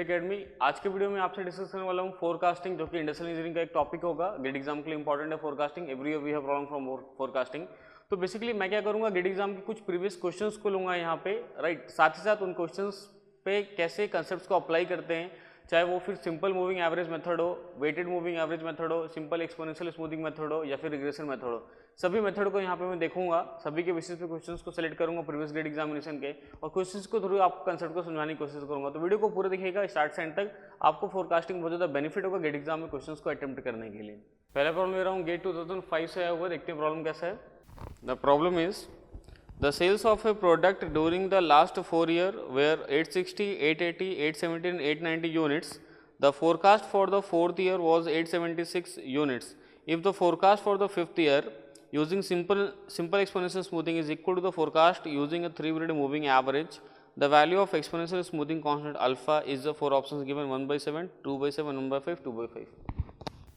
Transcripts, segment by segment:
Academy. आज के video में आपसे डिस्कस करने वाला हूँ फोरकास्टिंग, जो कि इंडस्ट्रियल इंजीनियरिंग का एक टॉपिक होगा। गेट एग्जाम के लिए इंपॉर्टेंट है forecasting. Every year we have problem from forecasting. तो बेसिकली मैं क्या करूँगा, गेट एग्जाम के कुछ प्रीवियस क्वेश्चंस को लूँगा यहाँ पे, राइट। साथ ही साथ उन क्वेश्चंस पे कैसे कंसेप्ट को अप्लाई करते हैं, चाहे वो फिर सिंपल मूविंग एवरेज मेथड हो, वेटेड मूविंग एवरेज मेथड हो, सिंपल एक्सपोनेंशियल स्मूथिंग मेथड हो या फिर रिग्रेशन मेथड हो, सभी मेथड को यहाँ पे मैं देखूंगा। सभी के बेसिस पे क्वेश्चंस को सेलेक्ट करूंगा प्रीवियस ग्रेड एग्जामिनेशन के, और क्वेश्चंस को थ्रू आपको कंसेप्ट को समझाने की कोशिश करूंगा। तो वीडियो को पूरा देखिएगा स्टार्ट से एंड तक, आपको फोरकास्टिंग बहुत ज़्यादा बेनिफिट होगा गेट एग्जाम में क्वेश्चंस को अटेम्प्ट करने के लिए। पहला प्रॉब्लम ले रहा हूँ, गेट 2005 से आया हुआ, देखते हैं प्रॉब्लम कैसा है। The problem is the sales of a product during the last 4 years were 860, 880, 870 and 890 units. The forecast for the 4th year was 876 units. If the forecast for the 5th year using simple exponential smoothing is equal to the forecast using a 3-period moving average, the value of exponential smoothing constant alpha is the 4 options given 1/7, 2/7, 1/5, 2/5.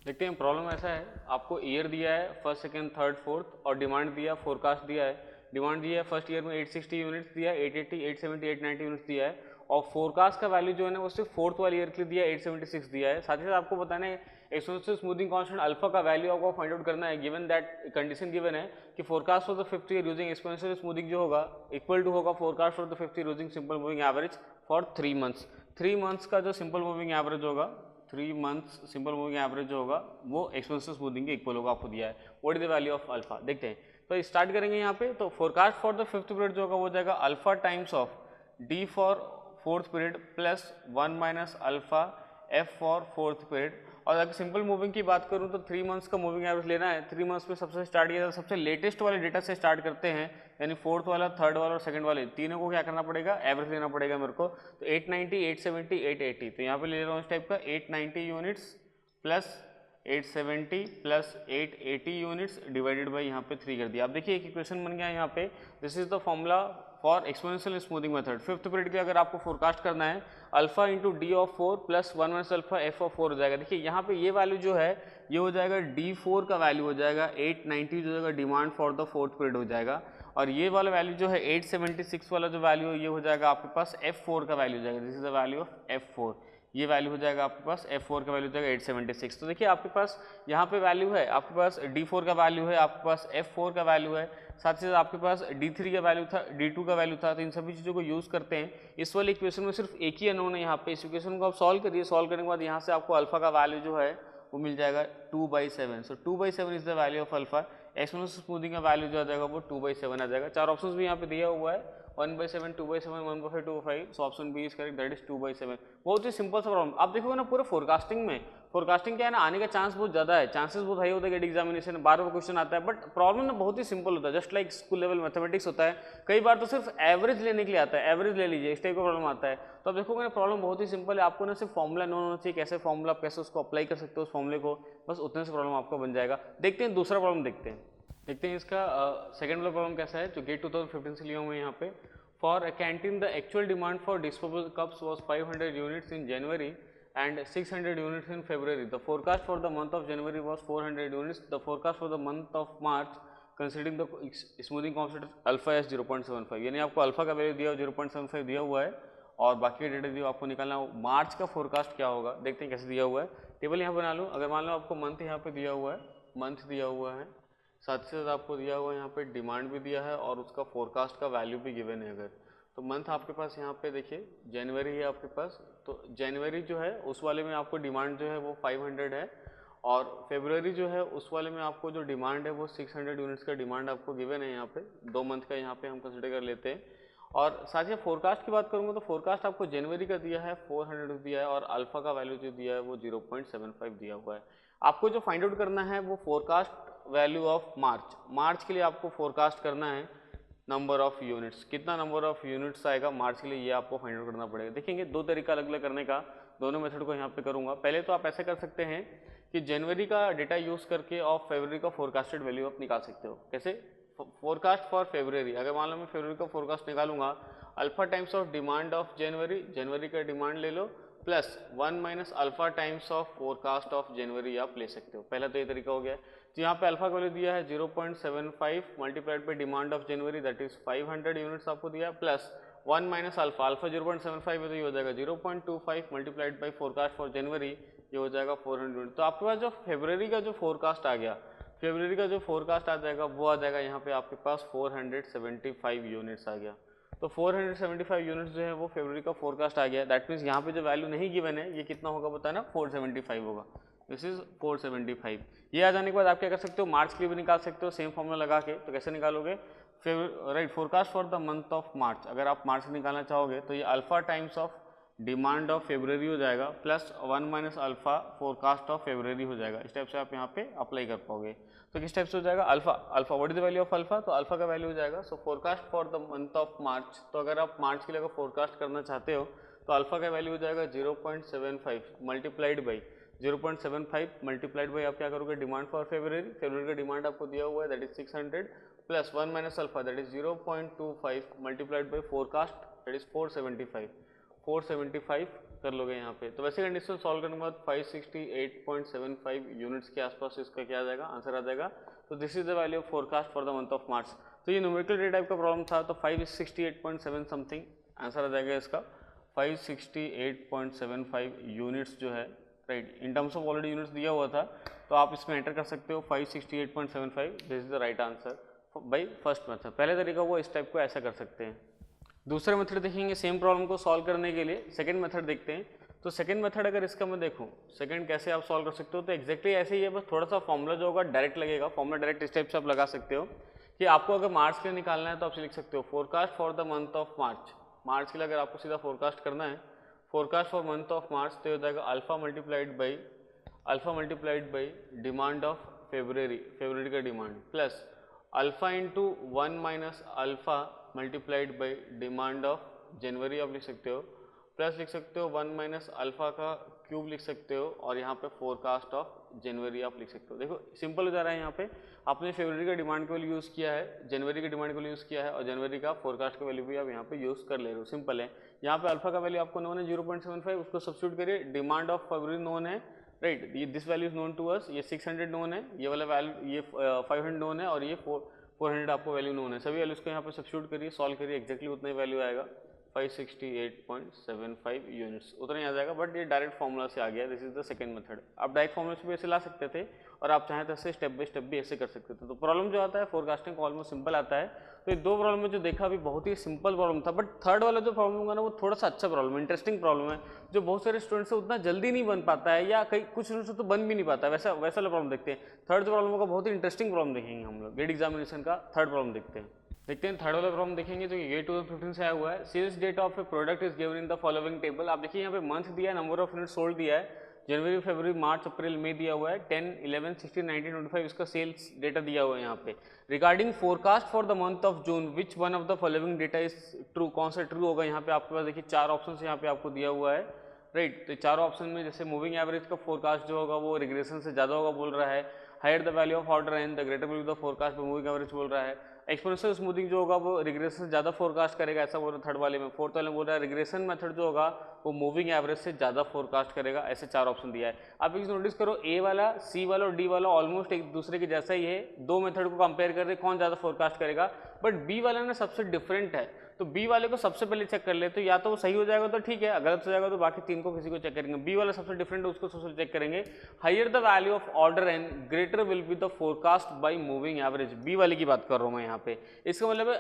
देखते हैं problem ऐसा है, आपको year दिया है first, second, third, fourth, और demand दिया, forecast दिया है। डिमांड दिया है फर्स्ट ईयर में 860 यूनिट्स दिया है, 880, 870, 890 यूनिट्स दिया है, और फोरकास्ट का वैल्यू जो है ना वो सिर्फ फोर्थ वाले ईयर के लिए दिया है, 876 दिया है। साथ ही साथ आपको बताना है एक्सपोनेंशियल स्मूथिंग कांस्टेंट अल्फा का वैल्यू आपको फाइंड आउट करना है। गिवन दैट कंडीशन गिवन है कि forecast for the 5th year using exponential smoothing जो होगा इक्वल टू होगा forecast for the 5th year using simple moving average for 3 months. 3 months का जो सिंपल मूविंग एवरेज होगा, 3 मंथ्स सिंपल मूविंग एवरेज जो होगा वो एक्सपोनेंशियल स्मूथिंग के इक्वल होगा, आपको दिया है। What is the value of alpha, देखते हैं। तो स्टार्ट करेंगे यहाँ पे। तो forecast for the 5th period जो होगा वो जाएगा alpha times of D for 4th period plus 1 minus alpha F for 4th period. और अगर सिंपल मूविंग की बात करूँ तो 3 मंथ्स का मूविंग एवरेज लेना है। 3 मंथ्स में सबसे स्टार्ट किया, सबसे लेटेस्ट वाले डेटा से स्टार्ट करते हैं, यानी 4th वाला, 3rd वाला और 2nd वाले तीनों को क्या करना पड़ेगा, एवरेज लेना पड़ेगा मेरे को। तो 890, 870, 880, तो यहाँ पे ले रहा हूँ इस टाइप का 890 units plus 870 plus 880 units divided by यहाँ पे 3 कर दिया। अब देखिए एक इक्वेशन बन गया यहाँ पे। This is the formula for exponential smoothing method. 5th period के अगर आपको फोरकास्ट करना है, alpha into D of 4 plus 1 minus alpha F of 4 हो जाएगा। देखिए यहाँ पे ये वैल्यू जो है ये हो जाएगा D4 का वैल्यू हो जाएगा 890 जो होगा demand for the 4th period हो जाएगा, और ये वाला वैल्यू जो है 876 वाला जो वैल्यू है ये हो जाएगा आपके पास F4 का वैल्यू हो जाएगा। This is the value of F4। ये वैल्यू हो जाएगा आपके पास F4 का वैल्यू हो जाएगा 876। तो देखिए आपके पास यहाँ पे वैल्यू है, आपके पास D4 का वैल्यू है, आपके पास F4 का वैल्यू है, साथ ही साथ आपके पास D3 का वैल्यू था, D2 का वैल्यू था। तो इन सभी चीज़ों को यूज़ करते हैं। इस वाले इक्वेशन में सिर्फ एक ही अननोन है यहाँ पे। इस इक्वेशन को आप सॉल्व करिए, सॉल्व करने के बाद यहाँ से आपको अल्फा का वैल्यू जो है वो मिल जाएगा 2/7। सो 2/7 is the value of alpha. Exponential smoothing का वैल्यू जो आ जाएगा वो 2/7 आ जाएगा। 4 ऑप्शंस भी यहाँ पे दिया हुआ है, 1/7, 2/7, 1/5, 2/5। So option b is correct, that is 2/7। बहुत ही सिंपल सा प्रॉब्लम। आप देखोगे ना पूरे फोरकास्टिंग में, फोरकास्टिंग क्या है ना, आने का चांस बहुत ज़्यादा है, चांसेस बहुत हाई होता है गेट एग्जामिनेशन में, बार बार क्वेश्चन आता है, बट प्रॉब्लम ना बहुत ही सिंपल होता है, just like school level mathematics होता है। कई बार तो सिर्फ एवरेज लेने के लिए आता है, एवरेज ले लीजिए, इस टाइप का प्रॉब्लम आता है। तो आप देखोगे ना प्रॉब्लम बहुत ही सिंपल है। आपको ना सिर्फ फॉर्मूला नोन होना चाहिए, कैसे फॉर्मूला, आप कैसे उसको अप्लाई कर सकते हो उस फॉर्मूले को, बस उतने से प्रॉब्लम आपका बन जाएगा। देखते हैं दूसरा प्रॉब्लम, देखते हैं इसका सेकंड वाला प्रॉब्लम कैसा है, जो गेट 2015 से लिया हुआ है यहाँ पे। For a canteen, the actual demand for disposable cups was 500 units in January and 600 units in February. The forecast for the month of January was 400 units. The forecast for the month of March, considering the smoothing constant alpha is 0.75, यानी आपको alpha का value दिया 0.75 दिया हुआ है, और बाकी के डेटा दिया आपको निकालना हो मार्च का फोरकास्ट क्या होगा। देखते हैं कैसे दिया हुआ है। टेबल यहाँ बना लो। अगर मान लो आपको मंथ यहाँ पे दिया हुआ है, मंथ दिया हुआ है, साथ ही साथ आपको दिया हुआ है यहाँ पे डिमांड भी दिया है और उसका फोरकास्ट का वैल्यू भी गिवन है। अगर तो मंथ आपके पास यहाँ पे देखिए जनवरी है आपके पास, तो जनवरी जो है उस वाले में आपको डिमांड जो है वो 500 है, और फेब्रुवरी जो है उस वाले में आपको जो डिमांड है वो 600 यूनिट्स का डिमांड आपको गिवन है। यहाँ पे 2 मंथ का यहाँ पे हम कंसिडर कर लेते हैं। और साथ ही फोरकास्ट की बात करूँगा तो फोरकास्ट आपको जनवरी का दिया है 400 दिया है, और अल्फा का वैल्यू जो दिया है वो 0.75 दिया हुआ है। आपको जो फाइंड आउट करना है वो forecast value of March, March के लिए आपको फोरकास्ट करना है नंबर ऑफ यूनिट्स, कितना नंबर ऑफ यूनिट्स आएगा मार्च के लिए, ये आपको फाइंड आउट करना पड़ेगा। देखेंगे 2 तरीका अलग अलग करने का, दोनों मेथड को यहाँ पे करूँगा। पहले तो आप ऐसा कर सकते हैं कि जनवरी का डेटा यूज़ करके और फरवरी का फोरकास्टेड वैल्यू आप निकाल सकते हो। कैसे, फोरकास्ट फॉर फेब्रुवरी, अगर मान लो मैं फरवरी का फोरकास्ट निकालूंगा, alpha times of demand of January, जनवरी का डिमांड ले लो, plus 1 minus alpha times of forecast of January आप ले सकते हो। पहला तो ये तरीका हो गया। तो यहाँ पे अल्फा का वैल्यू दिया है 0.75 मल्टीप्लाइड पे demand of January, that is 500 units आपको दिया, प्लस 1 माइनस अल्फा, अल्फा 0.75 है तो ये हो जाएगा 0.25 multiplied by forecast for January, ये हो जाएगा 400। तो आपके पास जो फरवरी का जो फोरकास्ट आ गया, फरवरी का जो फोरकास्ट आ जाएगा वो आ जाएगा यहाँ पे आपके पास 475 यूनिट्स आ गया। तो 475 यूनिट्स जो है वो फरवरी का फोरकास्ट आ गया। दैट मीन्स यहाँ पे जो वैल्यू नहीं गिवन है ये कितना होगा बताना, 475 होगा। This is 475। ये आ जाने के बाद आप क्या कर सकते हो, मार्च के लिए भी निकाल सकते हो सेम फॉर्मूला लगा के। तो कैसे निकालोगे, right, forecast for the month of मार्च, अगर आप मार्च निकालना चाहोगे तो ये alpha times of demand of February हो जाएगा plus 1 minus alpha forecast of February हो जाएगा। इस टाइप से आप यहाँ पे अप्लाई कर पाओगे। तो किस टाइप से हो जाएगा, alpha, alpha what is the value of alpha, तो अल्फा का वैल्यू हो जाएगा so forecast for the month of March. तो अगर आप मार्च के लिए अगर फोरकास्ट करना चाहते हो तो अल्फा का वैल्यू हो जाएगा 0.75 मल्टीप्लाइड बाई 0.75 मल्टीप्लाइड बाई आप क्या करोगे, डिमांड फॉर फेब्रवरी, फेब्रवरी का डिमांड आपको दिया हुआ है that is 600 plus 1 minus alpha that is 0.25 multiplied by forecast that is 475 कर लोगे यहाँ पे। तो वैसे कंडीशन सॉल्व करने के बाद 568.75 यूनिट्स के आसपास इसका क्या आ जाएगा, आंसर आ जाएगा। तो this is the value of forecast for the month of March. तो ये न्यूमेरिकल डेटा टाइप का प्रॉब्लम था, तो 568.7 समथिंग आंसर आ जाएगा इसका, 568.75 यूनिट्स जो है, right, in terms of already units दिया हुआ था तो आप इसमें एंटर कर सकते हो 568.75, this is the right answer by first method. पहले तरीका वो इस टाइप को ऐसा कर सकते हैं। दूसरे मेथड देखेंगे सेम प्रॉब्लम को सॉल्व करने के लिए, सेकंड मेथड देखते हैं। तो सेकंड मेथड अगर इसका मैं देखूं, सेकंड कैसे आप सॉल्व कर सकते हो, तो एक्जैक्टली ऐसे ही है, बस थोड़ा सा फॉर्मूला जो होगा डायरेक्ट लगेगा। फॉर्मूला डायरेक्ट इस टाइप से आप लगा सकते हो कि आपको अगर मार्च के लिए निकालना है तो आप लिख सकते हो forecast for the month of March. March के लिए अगर आपको सीधा फोरकास्ट करना है, forecast for month of March, तो हो जाएगा alpha multiplied by demand of February, February का demand, plus alpha into 1 minus alpha multiplied by demand of January आप लिख सकते हो, प्लस लिख सकते हो 1 माइनस अल्फा का क्यूब लिख सकते हो, और यहाँ पे फोरकास्ट ऑफ जनवरी आप लिख सकते हो। देखो सिंपल हो जा रहा है, यहाँ पे आपने फरवरी का डिमांड का वैल्यू यूज़ किया है, जनवरी के डिमांड का वैल्यू यूज़ किया है, और जनवरी का फोरकास्ट का वैल्यू भी आप यहाँ पे यूज़ कर ले रहे हो। सिंपल है। यहाँ पे अल्फा का वैल्यू आपको नोन है 0.75, उसको सब्स्टिट्यूट करिए, डिमांड ऑफ फरवरी नोन है, राइट, ये this value is known to us, ये 600 नोन है, ये वाला वैल्यू, ये 500 नोन है, और ये 400 आपको वैल्यू नोन है। सभी वैल्यूज को यहाँ पे सब्स्टिट्यूट करिए, सॉल्व करिए, एक्जैक्टली उतना ही वैल्यू आएगा 568.75 यूनिट्स, उतना ही आ जाएगा। बट ये डायरेक्ट फॉर्मूला से आ गया, this is the second method. आप डायरेक्ट फॉर्मूला से भी ऐसे ला सकते थे, और आप चाहें तो ऐसे स्टेप बाय स्टेप भी ऐसे कर सकते थे। तो प्रॉब्लम जो आता है फोरकास्टिंग का ऑलमोस्ट सिंपल आता है। तो ये दो प्रॉब्लम में जो देखा अभी बहुत ही सिंपल प्रॉब्लम था, बट थर्ड वाला जो प्रॉब्लम होगा ना वो थोड़ा सा अच्छा प्रॉब्लम है, इंटरेस्टिंग प्रॉब्लम है, जो बहुत सारे स्टूडेंट्स से उतना जल्दी नहीं बन पाता है, या कई कुछ स्टूडेंट्स से तो बन भी नहीं पाता है। वैसा वाला प्रॉब्लम देखते हैं। थर्ड जो प्रॉब्लम होगा बहुत ही इंटरेस्टिंग प्रॉब्लम देखेंगे हम लोग, गेट एग्जामिनेशन का थर्ड प्रॉब्लम देखते हैं। थर्ड वाला प्रॉब्लम देखेंगे जो ये 2015 से आया हुआ है। Sales date of a product is given in the following table. आप देखिए यहाँ पे मंथ दिया है, नंबर ऑफ यूनिट सोल्ड दिया है, जनवरी, फरवरी, मार्च, अप्रैल, मई दिया हुआ है, 10, 11, 16, 19, 25 इसका सेल्स डेटा दिया हुआ है यहाँ पे। Regarding forecast for the month of June which one of the following data is true, कौन सा ट्रू होगा। यहाँ पे आपके पास देखिए चार ऑप्शन यहाँ पे आपको दिया हुआ है, राइट। तो चारों ऑप्शन में जैसे मूविंग एवरेज का फोरकास्ट जो होगा वो रिग्रेशन से ज़्यादा होगा बोल रहा है, higher the value of order and the greater will the forecast पे मूविंग एवरेज बोल रहा है, एक्सपोनेंशियल स्मूथिंग जो होगा वो रिग्रेशन से ज़्यादा फोरकास्ट करेगा, ऐसा बोल रहा है थर्ड वाले में। फोर्थ वाले में बोल रहा है रिग्रेशन मेथड जो होगा वो मूविंग एवरेज से ज़्यादा फोरकास्ट करेगा। ऐसे चार ऑप्शन दिया है। आप एक नोटिस करो, ए वाला, सी वाला और डी वाला ऑलमोस्ट एक दूसरे के जैसा ही है, दो मेथड को कंपेयर कर रहे कौन ज़्यादा फोरकास्ट करेगा, बट बी वाला ना सबसे डिफरेंट है। तो बी वाले को सबसे पहले चेक कर ले, तो या तो वो सही हो जाएगा तो ठीक है, गलत हो जाएगा तो बाकी तीन को किसी को चेक करेंगे। बी वाला सबसे डिफरेंट है, उसको सबसे चेक करेंगे। Higher the value of order and greater will be the forecast by moving average. B वाले की बात कर रहा हूँ मैं यहाँ पे। इसका मतलब है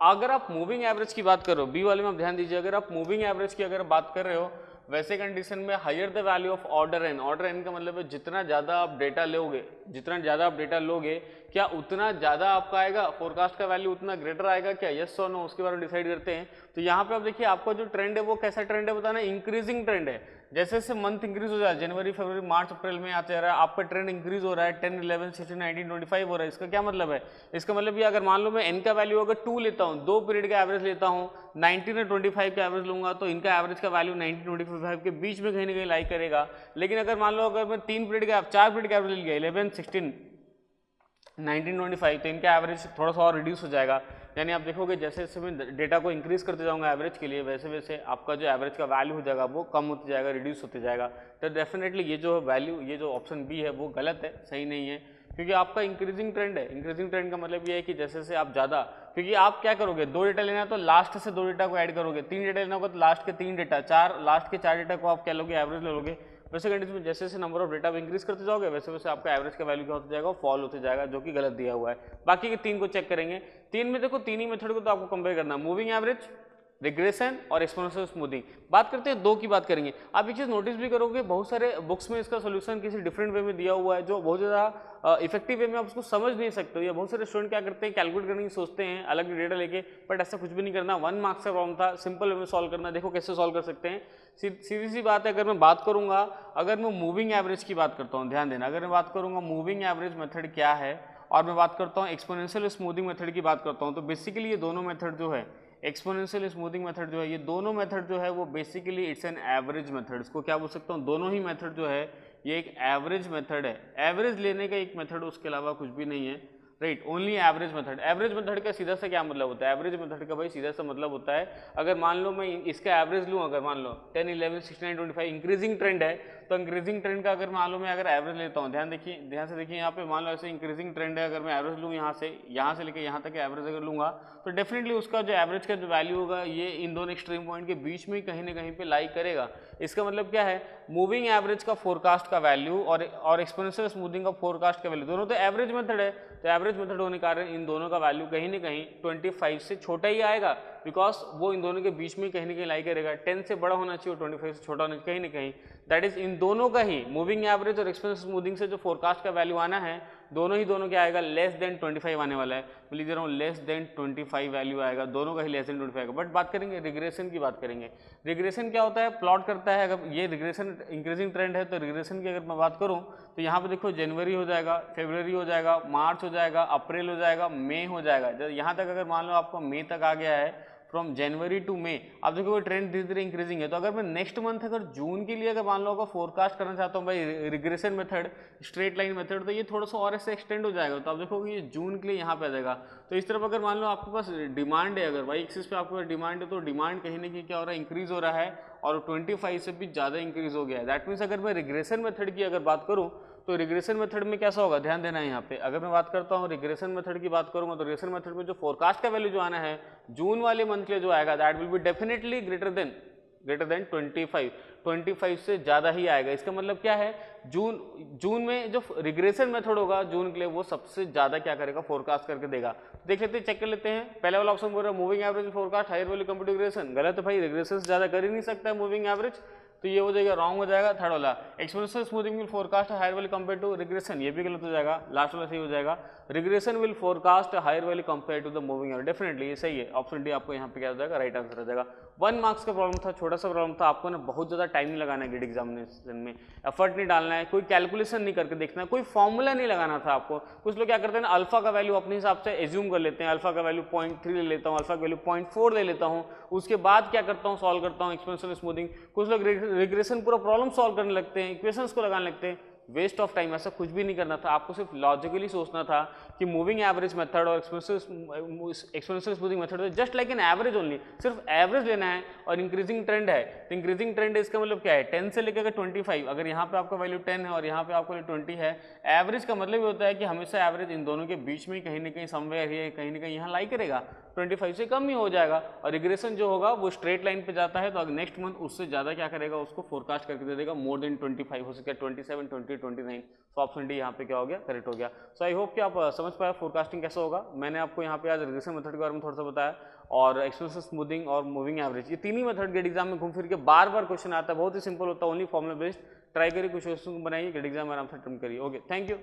अगर आप मूविंग एवरेज की बात करो, बी वाले में आप ध्यान दीजिए, अगर आप मूविंग एवरेज की अगर बात कर रहे हो वैसे कंडीशन में higher the value of order n. Order n का मतलब है जितना ज़्यादा आप डेटा लोगे, जितना ज़्यादा आप डेटा लोगे क्या उतना ज़्यादा आपका आएगा फोरकास्ट का वैल्यू, उतना ग्रेटर आएगा क्या, यस और नो, उसके बारे में डिसाइड करते हैं। तो यहाँ पे आप देखिए आपका जो ट्रेंड है वो कैसा ट्रेंड है बताना, इंक्रीजिंग ट्रेंड है। जैसे जैसे मंथ इंक्रीज हो जाए, जनवरी, फरवरी, मार्च, अप्रैल में आते जा रहा है, आपका ट्रेंड इंक्रीज हो रहा है, 10, 11, 16, 19, 25 हो रहा है। इसका क्या मतलब है, इसका मतलब ये अगर मान लो मैं एन का वैल्यू अगर 2 लेता हूँ, 2 पीरियड का एवरेज लेता हूँ, 19 और 25 का एवरेज लूंगा तो इनका एवरेज का वैल्यू 19, 25 के बीच में कहीं ना कहीं लाई करेगा। लेकिन अगर मान लो अगर मैं 3 पीरियड का 4 पीरियड का एवरेज ले लिया, 11, 16, 19, 25, तो इनका एवरेज थोड़ा सा और रिड्यूस हो जाएगा। यानी आप देखोगे जैसे जैसे मैं डेटा को इंक्रीज करते जाऊंगा एवरेज के लिए, वैसे वैसे आपका जो एवरेज का वैल्यू हो जाएगा वो कम होते जाएगा, रिड्यूस होते जाएगा। तो डेफिनेटली ये जो वैल्यू, ये जो ऑप्शन बी है वो गलत है, सही नहीं है, क्योंकि आपका इंक्रीजिंग ट्रेंड है। इंक्रीजिंग ट्रेंड का मतलब ये है कि जैसे जैसे आप ज़्यादा, क्योंकि आप क्या करोगे, 2 डेटा लेना है तो लास्ट से 2 डेटा को ऐड करोगे, 3 डेटा लेना होगा तो लास्ट के 3 डेटा, 4 लास्ट के 4 डेटा को आप क्या लोगे, एवरेज ले लोगे। वैसे कंडीशन में जैसे जैसे नंबर ऑफ डेटा आप इंक्रीज करते जाओगे वैसे वैसे आपका एवरेज का वैल्यू क्या होता जाएगा, फॉल होते जाएगा, जो कि गलत दिया हुआ है। बाकी के 3 को चेक करेंगे। 3 में देखो 3 ही मेथड को तो आपको कंपेयर करना है, मूविंग एवरेज, रिग्रेशन और एक्सपोनेंशियल स्मूथिंग। बात करते हैं 2 की बात करेंगे। आप एक चीज़ नोटिस भी करोगे, बहुत सारे बुक्स में इसका सोल्यूशन किसी डिफरेंट वे में दिया हुआ है, जो बहुत ज़्यादा इफेक्टिव वे में आप उसको समझ नहीं सकते हो। या बहुत सारे स्टूडेंट क्या करते हैं, कैलकुलेट करने की सोचते हैं अलग डेटा लेके, बट ऐसा कुछ भी नहीं करना। 1 मार्क्स का प्रॉब्लम था, सिंपल वे में सॉल्व करना। देखो कैसे सॉल्व कर सकते हैं, सीधी सी बात है। अगर मैं बात करूंगा, अगर मैं मूविंग एवरेज की बात करता हूँ, ध्यान देना, अगर मैं बात करूंगा मूविंग एवरेज मेथड क्या है और मैं बात करता हूँ एक्सपोनेंशियल स्मूथिंग मेथड की बात करता हूँ, तो बेसिकली ये दोनों मेथड जो है, एक्सपोनेंशियल स्मूथिंग मेथड जो है, ये दोनों मेथड जो है वो basically it's an average method. इसको क्या बोल सकता हूँ, दोनों ही मेथड जो है ये एक एवरेज मेथड है। एवरेज लेने का एक मेथड, उसके अलावा कुछ भी नहीं है, right, only average method. Average method का सीधा सा क्या मतलब होता है, एवरेज मेथड का भाई सीधा सा मतलब होता है, अगर मान लो मैं इसका एवरेज लूँ, अगर मान लो 10, 11, 16, 25 इंक्रीजिंग ट्रेंड है, तो इंक्रीजिंग ट्रेंड का अगर मान लो मैं अगर एवरेज लेता हूँ, ध्यान देखिए, ध्यान से देखिए, यहाँ पे मान लो ऐसे इंक्रीजिंग ट्रेंड है, अगर मैं एवरेज लूँ यहाँ से लेके यहाँ तक एवरेज अगर लूँगा, तो डेफिनेटली उसका जो एवरेज का जो वैल्यू होगा ये इन दोनों एक्सट्रीम पॉइंट के बीच में कहीं ना कहीं पे लाई करेगा। इसका मतलब क्या है, मूविंग एवरेज का फोरकास्ट का वैल्यू और एक्सपोनेंशियल स्मूथिंग का फोरकास्ट का वैल्यू, दोनों तो एवरेज मेथड है, तो एवरेज मेथड होने के कारण इन दोनों का वैल्यू कहीं ना कहीं 25 से छोटा ही आएगा, बिकॉज वो इन दोनों के बीच में कहीं ना कहीं लाई करेगा। 10 से बड़ा होना चाहिए, 25 से छोटा होना चाहिए कहीं ना कहीं। दैट इज इन दोनों का ही मूविंग एवरेज और एक्सपोनेंशियल स्मूथिंग से जो फोरकास्ट का वैल्यू आना है, दोनों क्या आएगा, लेस देन 25 आने वाला है। मैं लिख दे रहा हूँ लेस देन 25 वैल्यू आएगा, दोनों का ही लेस देन 25 आएगा। बट बात करेंगे रिग्रेशन की, बात करेंगे रिग्रेशन क्या होता है, प्लॉट करता है। अगर ये रिग्रेशन इंक्रीजिंग ट्रेंड है तो रिग्रेशन की अगर मैं बात करूँ तो यहाँ पे देखो जनवरी हो जाएगा, फरवरी हो जाएगा, मार्च हो जाएगा, अप्रैल हो जाएगा, मई हो जाएगा। यहाँ तक अगर मान लो आपका मई तक आ गया है, फ्रॉम जनवरी टू मई, आप देखो वो ट्रेंड धीरे धीरे इंक्रीजिंग है। तो अगर मैं नेक्स्ट मंथ अगर जून के लिए अगर मान लो फोरकास्ट करना चाहता हूँ भाई regression method, straight line method, तो ये थोड़ा सा और ऐसे एक्सटेंड हो जाएगा। तो आप देखोगे ये जून के लिए यहाँ पे आ जाएगा। तो इस तरफ अगर मान लो आपके पास डिमांड है, अगर वाई एक्सिस पे आपके पास डिमांड है, तो डिमांड कहीं ना कहीं क्या हो रहा है, इंक्रीज हो रहा है, और 25 से भी ज़्यादा इंक्रीज हो गया है। दैट मीन्स अगर मैं रिग्रेशन मेथड की अगर बात करूँ तो रिग्रेशन मेथड में कैसा होगा, ध्यान देना है यहाँ पे। अगर मैं बात करता हूँ रिग्रेशन मेथड की बात करूँगा, तो रिग्रेशन मेथड में जो फोरकास्ट का वैल्यू जो आना है जून वाले मंथ के लिए जो आएगा, that will be definitely greater than 25 से ज़्यादा ही आएगा। इसका मतलब क्या है, जून में जो रिग्रेशन मेथड होगा जून के लिए, वो सबसे ज़्यादा क्या करेगा, फोरकास्ट करके देगा। देख लेते हैं, चेक कर लेते हैं। पहले वाला ऑप्शन बोल रहा है moving average forecast higher value compare to regression, गलत है भाई, रिग्रेशन से ज़्यादा कर ही नहीं सकता है मूविंग एवरेज, तो ये हो जाएगा रॉन्ग हो जाएगा। थर्ड वाला exponential smoothing will forecast higher value compare to regression, ये भी गलत हो जाएगा। लास्ट वाला सही हो जाएगा, regression will forecast higher value compare to the moving average, definitely ये सही है। ऑप्शन डी आपको यहाँ पे क्या हो जाएगा, राइट आंसर हो जाएगा। 1 मार्क्स का प्रॉब्लम था, छोटा सा प्रॉब्लम था, आपको ना बहुत ज़्यादा टाइम नहीं लगाना है ग्रेड एग्जामिनेशन में, एफर्ट नहीं डालना है, कोई कैलकुलेशन नहीं करके देखना है, कोई फॉर्मूला नहीं लगाना था आपको। कुछ लोग क्या करते हैं ना, अल्फा का वैल्यू अपने हिसाब से एज्यूम कर लेते हैं, अल्फा का वैल्यू 0.3 ले लेता हूँ, अल्फा का वैल्यू 0.4 ले लेता हूँ, उसके बाद क्या करता हूँ, सॉल्व करता हूँ एक्सपोनेंशियल स्मूथिंग। कुछ लोग रिग्रेशन पूरा प्रॉब्लम सॉल्व करने लगते हैं, इक्वेशंस को लगाने लगते हैं, वेस्ट ऑफ टाइम। ऐसा कुछ भी नहीं करना था, आपको सिर्फ लॉजिकली सोचना था कि मूविंग एवरेज मेथड और एक्सपोनेंशियल स्मूथिंग मेथड है just like an average only, सिर्फ एवरेज लेना है। और इंक्रीजिंग ट्रेंड है, तो इंक्रीजिंग ट्रेंड है, इसका मतलब क्या है, 10 से लेकर 25, अगर यहाँ पे आपका वैल्यू 10 है और यहाँ पे आपका वैल्यू 20 है, एवरेज का मतलब ये होता है कि हमेशा एवरेज इन दोनों के बीच में कहीं ना कहीं समवेयर ही कहीं ना कहीं यहाँ लाई करेगा, 25 से कम ही हो जाएगा। और रिग्रेशन जो होगा वो स्ट्रेट लाइन पे जाता है, तो अगर नेक्स्ट मंथ उससे ज़्यादा क्या करेगा, उसको फोरकास्ट करके दे देगा, मोर देन 25 हो सकता है, 27, 20, 29। तो ऑप्शन डी यहाँ पे क्या हो गया, करेक्ट हो गया। सो आई होप कि आप समझ पाए फोरकास्टिंग कैसे होगा। मैंने आपको यहाँ पे आज रिग्रेशन मेथड के बारे में थोड़ा सा बताया, और एक्सपोनेंशियल स्मूथिंग और मूविंग एवरेज, ये तीन ही मेथड गेट एग्जाम में घूम फिर के बार बार क्वेश्चन आता है, बहुत ही सिंपल होता है, ओनली फॉर्मुला बेस्ड। ट्राई करिए, कुछ क्वेश्चन बनाइए, गेट एग्जाम आराम से अटेम्प्ट करिए। Okay, thank you.